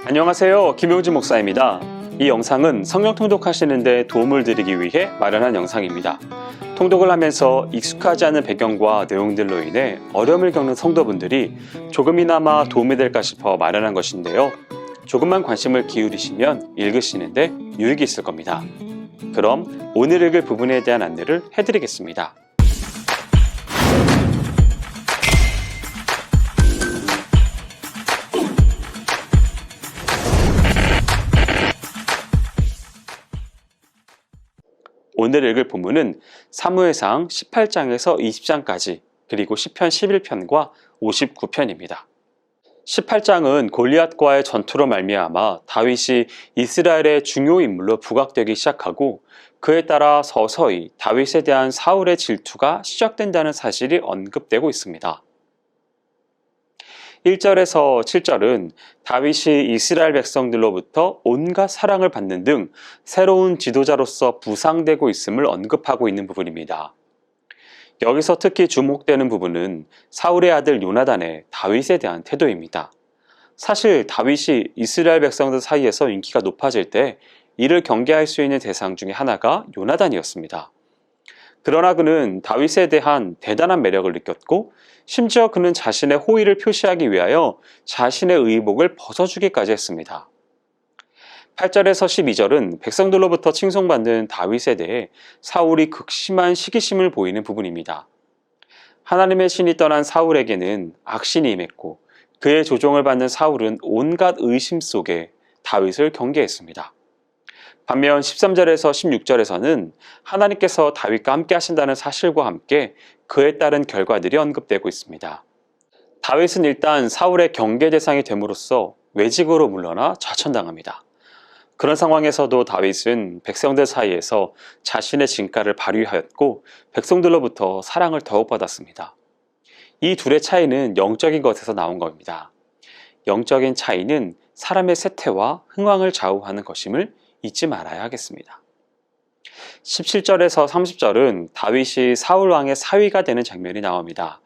안녕하세요. 김용진 목사입니다. 이 영상은 성경 통독하시는 데 도움을 드리기 위해 마련한 영상입니다. 통독을 하면서 익숙하지 않은 배경과 내용들로 인해 어려움을 겪는 성도분들이 조금이나마 도움이 될까 싶어 마련한 것인데요. 조금만 관심을 기울이시면 읽으시는데 유익이 있을 겁니다. 그럼 오늘 읽을 부분에 대한 안내를 해드리겠습니다. 오늘 읽을 본문은 사무엘상 18장에서 20장까지 그리고 시편 11편과 59편입니다. 18장은 골리앗과의 전투로 말미암아 다윗이 이스라엘의 중요 인물로 부각되기 시작하고 그에 따라 서서히 다윗에 대한 사울의 질투가 시작된다는 사실이 언급되고 있습니다. 1절에서 7절은 다윗이 이스라엘 백성들로부터 온갖 사랑을 받는 등 새로운 지도자로서 부상되고 있음을 언급하고 있는 부분입니다. 여기서 특히 주목되는 부분은 사울의 아들 요나단의 다윗에 대한 태도입니다. 사실 다윗이 이스라엘 백성들 사이에서 인기가 높아질 때 이를 경계할 수 있는 대상 중에 하나가 요나단이었습니다. 그러나 그는 다윗에 대한 대단한 매력을 느꼈고 심지어 그는 자신의 호의를 표시하기 위하여 자신의 의복을 벗어주기까지 했습니다. 8절에서 12절은 백성들로부터 칭송받는 다윗에 대해 사울이 극심한 시기심을 보이는 부분입니다. 하나님의 신이 떠난 사울에게는 악신이 임했고 그의 조종을 받는 사울은 온갖 의심 속에 다윗을 경계했습니다. 반면 13절에서 16절에서는 하나님께서 다윗과 함께 하신다는 사실과 함께 그에 따른 결과들이 언급되고 있습니다. 다윗은 일단 사울의 경계 대상이 됨으로써 외직으로 물러나 좌천당합니다. 그런 상황에서도 다윗은 백성들 사이에서 자신의 진가를 발휘하였고 백성들로부터 사랑을 더욱 받았습니다. 이 둘의 차이는 영적인 것에서 나온 겁니다. 영적인 차이는 사람의 세태와 흥황을 좌우하는 것임을 잊지 말아야 하겠습니다. 17절에서 30절은 다윗이 사울 왕의 사위가 되는 장면이 나옵니다.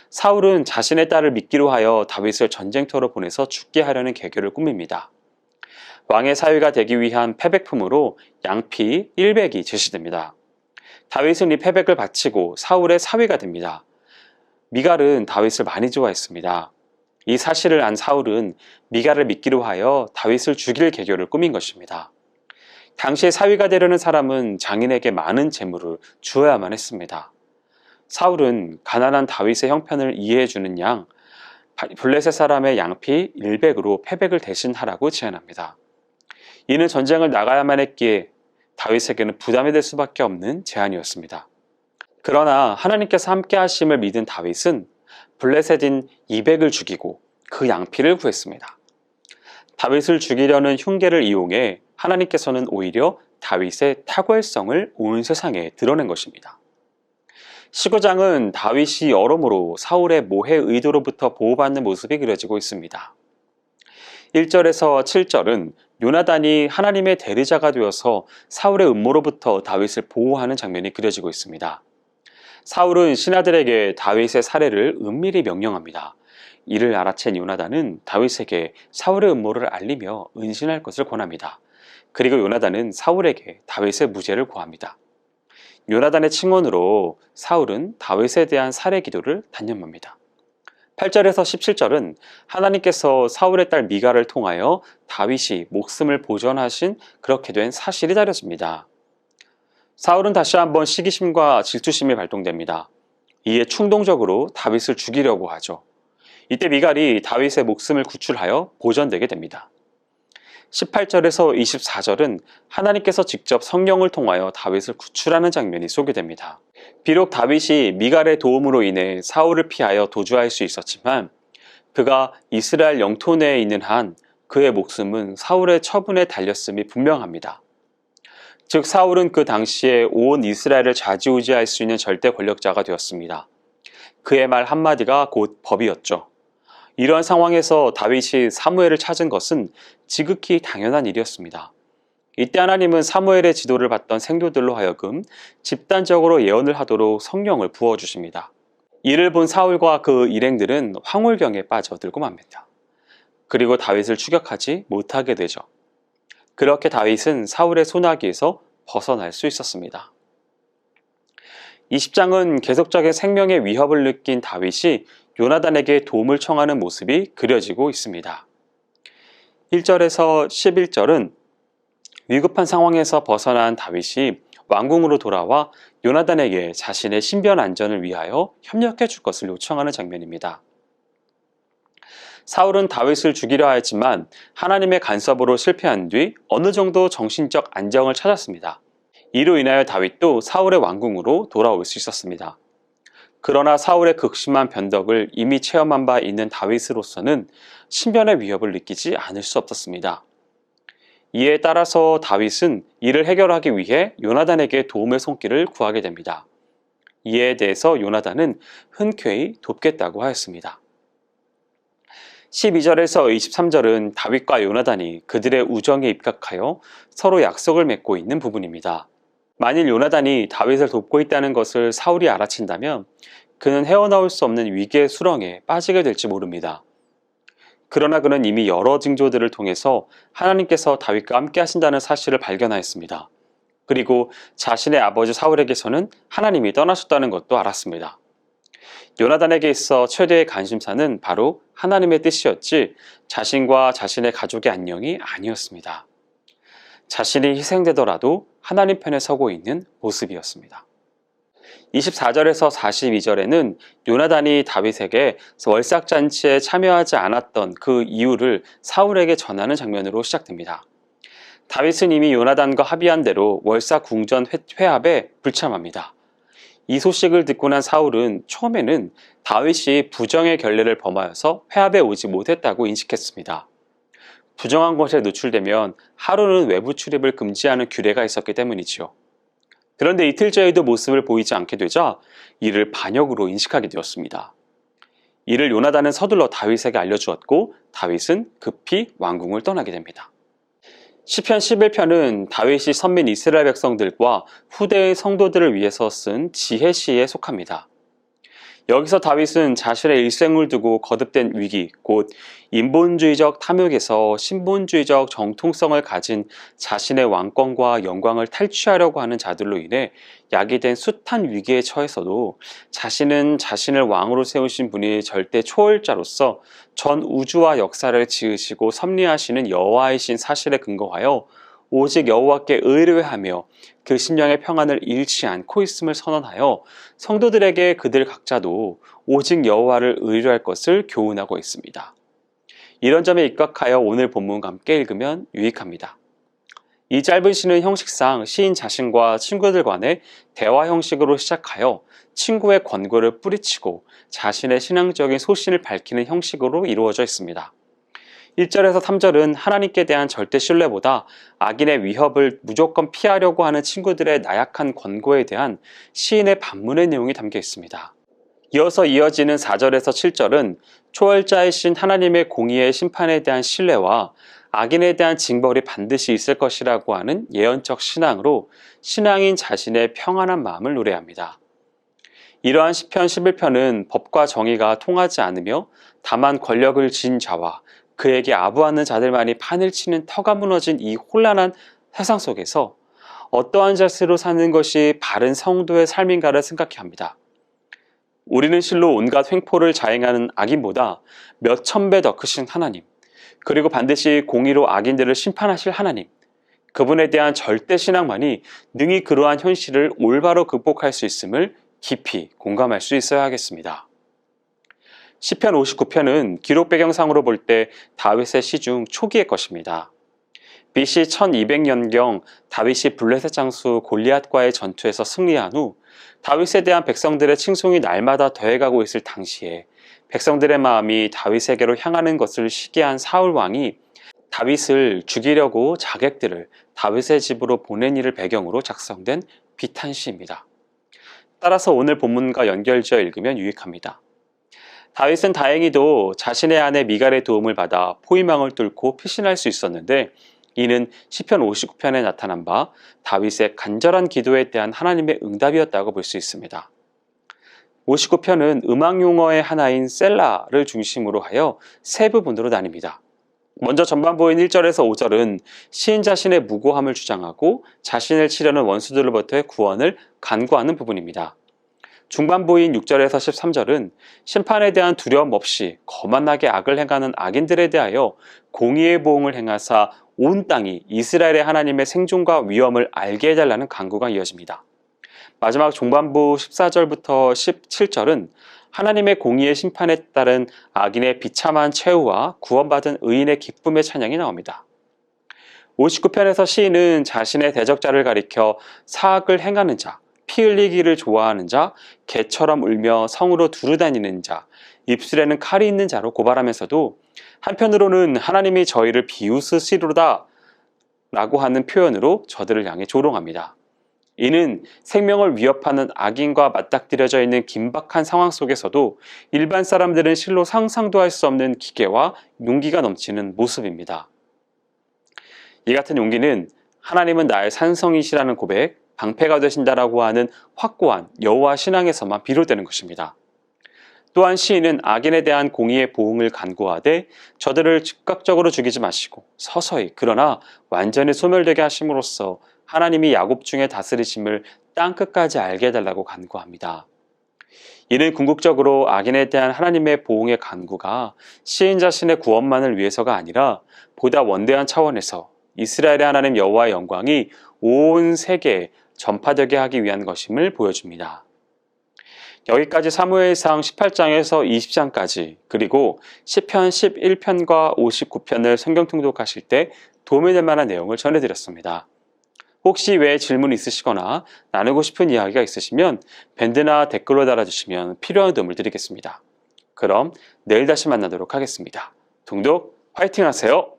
사울은 자신의 딸을 미끼로 하여 다윗을 전쟁터로 보내서 죽게 하려는 계획을 꾸밉니다. 왕의 사위가 되기 위한 패백품으로 양피 100이 제시됩니다. 다윗은 이 패백을 바치고 사울의 사위가 됩니다. 미갈은 다윗을 많이 좋아했습니다. 이 사실을 안 사울은 미갈을 미끼로 하여 다윗을 죽일 계획을 꾸민 것입니다. 당시에 사위가 되려는 사람은 장인에게 많은 재물을 주어야만 했습니다. 사울은 가난한 다윗의 형편을 이해해주는 양 블레셋 사람의 양피 100으로 패백을 대신하라고 제안합니다. 이는 전쟁을 나가야만 했기에 다윗에게는 부담이 될 수밖에 없는 제안이었습니다. 그러나 하나님께서 함께 하심을 믿은 다윗은 블레셋인 200을 죽이고 그 양피를 구했습니다. 다윗을 죽이려는 흉계를 이용해 하나님께서는 오히려 다윗의 탁월성을 온 세상에 드러낸 것입니다. 15장은 다윗이 여러모로 사울의 모해 의도로부터 보호받는 모습이 그려지고 있습니다. 1절에서 7절은 요나단이 하나님의 대리자가 되어서 사울의 음모로부터 다윗을 보호하는 장면이 그려지고 있습니다. 사울은 신하들에게 다윗의 살해를 은밀히 명령합니다. 이를 알아챈 요나단은 다윗에게 사울의 음모를 알리며 은신할 것을 권합니다. 그리고 요나단은 사울에게 다윗의 무죄를 고합니다. 요나단의 칭언으로 사울은 다윗에 대한 살해 기도를 단념합니다. 8절에서 17절은 하나님께서 사울의 딸 미갈을 통하여 다윗이 목숨을 보전하신 그렇게 된 사실이 다뤄집니다. 사울은 다시 한번 시기심과 질투심이 발동됩니다. 이에 충동적으로 다윗을 죽이려고 하죠. 이때 미갈이 다윗의 목숨을 구출하여 보전되게 됩니다. 18절에서 24절은 하나님께서 직접 성령을 통하여 다윗을 구출하는 장면이 소개됩니다. 비록 다윗이 미갈의 도움으로 인해 사울을 피하여 도주할 수 있었지만 그가 이스라엘 영토 내에 있는 한 그의 목숨은 사울의 처분에 달렸음이 분명합니다. 즉 사울은 그 당시에 온 이스라엘을 좌지우지할 수 있는 절대 권력자가 되었습니다. 그의 말 한마디가 곧 법이었죠. 이러한 상황에서 다윗이 사무엘을 찾은 것은 지극히 당연한 일이었습니다. 이때 하나님은 사무엘의 지도를 받던 생도들로 하여금 집단적으로 예언을 하도록 성령을 부어주십니다. 이를 본 사울과 그 일행들은 황홀경에 빠져들고 맙니다. 그리고 다윗을 추격하지 못하게 되죠. 그렇게 다윗은 사울의 손아귀에서 벗어날 수 있었습니다. 20장은 계속적인 생명의 위협을 느낀 다윗이 요나단에게 도움을 청하는 모습이 그려지고 있습니다. 1절에서 11절은 위급한 상황에서 벗어난 다윗이 왕궁으로 돌아와 요나단에게 자신의 신변 안전을 위하여 협력해 줄 것을 요청하는 장면입니다. 사울은 다윗을 죽이려 하였지만 하나님의 간섭으로 실패한 뒤 어느 정도 정신적 안정을 찾았습니다. 이로 인하여 다윗도 사울의 왕궁으로 돌아올 수 있었습니다. 그러나 사울의 극심한 변덕을 이미 체험한 바 있는 다윗으로서는 신변의 위협을 느끼지 않을 수 없었습니다. 이에 따라서 다윗은 이를 해결하기 위해 요나단에게 도움의 손길을 구하게 됩니다. 이에 대해서 요나단은 흔쾌히 돕겠다고 하였습니다. 12절에서 23절은 다윗과 요나단이 그들의 우정에 입각하여 서로 약속을 맺고 있는 부분입니다. 만일 요나단이 다윗을 돕고 있다는 것을 사울이 알아챈다면 그는 헤어나올 수 없는 위기의 수렁에 빠지게 될지 모릅니다. 그러나 그는 이미 여러 징조들을 통해서 하나님께서 다윗과 함께 하신다는 사실을 발견하였습니다. 그리고 자신의 아버지 사울에게서는 하나님이 떠나셨다는 것도 알았습니다. 요나단에게 있어 최대의 관심사는 바로 하나님의 뜻이었지 자신과 자신의 가족의 안녕이 아니었습니다. 자신이 희생되더라도 하나님 편에 서고 있는 모습이었습니다. 24절에서 42절에는 요나단이 다윗에게 월삭잔치에 참여하지 않았던 그 이유를 사울에게 전하는 장면으로 시작됩니다. 다윗은 이미 요나단과 합의한 대로 월삭 궁전 회합에 불참합니다. 이 소식을 듣고 난 사울은 처음에는 다윗이 부정의 결례를 범하여서 회합에 오지 못했다고 인식했습니다. 부정한 것에 노출되면 하루는 외부 출입을 금지하는 규례가 있었기 때문이지요. 그런데 이틀째에도 모습을 보이지 않게 되자 이를 반역으로 인식하게 되었습니다. 이를 요나단은 서둘러 다윗에게 알려주었고 다윗은 급히 왕궁을 떠나게 됩니다. 시편 11편은 다윗이 선민 이스라엘 백성들과 후대의 성도들을 위해서 쓴 지혜시에 속합니다. 여기서 다윗은 자신의 일생을 두고 거듭된 위기, 곧 인본주의적 탐욕에서 신본주의적 정통성을 가진 자신의 왕권과 영광을 탈취하려고 하는 자들로 인해 야기된 숱한 위기에 처해서도 자신은 자신을 왕으로 세우신 분이 절대 초월자로서 전 우주와 역사를 지으시고 섭리하시는 여호와이신 사실에 근거하여 오직 여호와께 의뢰하며 그 심령의 평안을 잃지 않고 있음을 선언하여 성도들에게 그들 각자도 오직 여호와를 의뢰할 것을 교훈하고 있습니다. 이런 점에 입각하여 오늘 본문과 함께 읽으면 유익합니다. 이 짧은 시는 형식상 시인 자신과 친구들 간의 대화 형식으로 시작하여 친구의 권고를 뿌리치고 자신의 신앙적인 소신을 밝히는 형식으로 이루어져 있습니다. 1절에서 3절은 하나님께 대한 절대 신뢰보다 악인의 위협을 무조건 피하려고 하는 친구들의 나약한 권고에 대한 시인의 반문의 내용이 담겨 있습니다. 이어서 이어지는 4절에서 7절은 초월자이신 하나님의 공의의 심판에 대한 신뢰와 악인에 대한 징벌이 반드시 있을 것이라고 하는 예언적 신앙으로 신앙인 자신의 평안한 마음을 노래합니다. 이러한 시편 11편은 법과 정의가 통하지 않으며 다만 권력을 쥔 자와 그에게 아부하는 자들만이 판을 치는 터가 무너진 이 혼란한 세상 속에서 어떠한 자세로 사는 것이 바른 성도의 삶인가를 생각해야 합니다. 우리는 실로 온갖 횡포를 자행하는 악인보다 몇 천 배 더 크신 하나님, 그리고 반드시 공의로 악인들을 심판하실 하나님, 그분에 대한 절대 신앙만이 능히 그러한 현실을 올바로 극복할 수 있음을 깊이 공감할 수 있어야 하겠습니다. 시편 59편은 기록 배경상으로 볼 때 다윗의 시 중 초기의 것입니다. BC 1200년경 다윗이 블레셋 장수 골리앗과의 전투에서 승리한 후 다윗에 대한 백성들의 칭송이 날마다 더해가고 있을 당시에 백성들의 마음이 다윗에게로 향하는 것을 시기한 사울 왕이 다윗을 죽이려고 자객들을 다윗의 집으로 보낸 일을 배경으로 작성된 비탄시입니다. 따라서 오늘 본문과 연결지어 읽으면 유익합니다. 다윗은 다행히도 자신의 아내 미갈의 도움을 받아 포위망을 뚫고 피신할 수 있었는데 이는 시편 59편에 나타난 바 다윗의 간절한 기도에 대한 하나님의 응답이었다고 볼 수 있습니다. 59편은 음악 용어의 하나인 셀라를 중심으로 하여 세 부분으로 나뉩니다. 먼저 전반부인 1절에서 5절은 시인 자신의 무고함을 주장하고 자신을 치려는 원수들로부터의 구원을 간구하는 부분입니다. 중반부인 6절에서 13절은 심판에 대한 두려움 없이 거만하게 악을 행하는 악인들에 대하여 공의의 보응을 행하사 온 땅이 이스라엘의 하나님의 생존과 위엄을 알게 해달라는 간구가 이어집니다. 마지막 중반부 14절부터 17절은 하나님의 공의의 심판에 따른 악인의 비참한 최후와 구원받은 의인의 기쁨의 찬양이 나옵니다. 59편에서 시인은 자신의 대적자를 가리켜 사악을 행하는 자, 피 흘리기를 좋아하는 자, 개처럼 울며 성으로 두루다니는 자, 입술에는 칼이 있는 자로 고발하면서도 한편으로는 하나님이 저희를 비웃으시로다 라고 하는 표현으로 저들을 향해 조롱합니다. 이는 생명을 위협하는 악인과 맞닥뜨려져 있는 긴박한 상황 속에서도 일반 사람들은 실로 상상도 할 수 없는 기계와 용기가 넘치는 모습입니다. 이 같은 용기는 하나님은 나의 산성이시라는 고백, 방패가 되신다라고 하는 확고한 여호와 신앙에서만 비롯되는 것입니다. 또한 시인은 악인에 대한 공의의 보응을 간구하되 저들을 즉각적으로 죽이지 마시고 서서히 그러나 완전히 소멸되게 하심으로써 하나님이 야곱 중에 다스리심을 땅끝까지 알게 해달라고 간구합니다. 이는 궁극적으로 악인에 대한 하나님의 보응의 간구가 시인 자신의 구원만을 위해서가 아니라 보다 원대한 차원에서 이스라엘의 하나님 여호와의 영광이 온 세계에 전파되게 하기 위한 것임을 보여줍니다. 여기까지 사무엘상 18장에서 20장까지 그리고 시편 11편과 59편을 성경 통독하실 때 도움이 될 만한 내용을 전해드렸습니다. 혹시 외에 질문 있으시거나 나누고 싶은 이야기가 있으시면 밴드나 댓글로 달아주시면 필요한 도움을 드리겠습니다. 그럼 내일 다시 만나도록 하겠습니다. 동독 화이팅 하세요.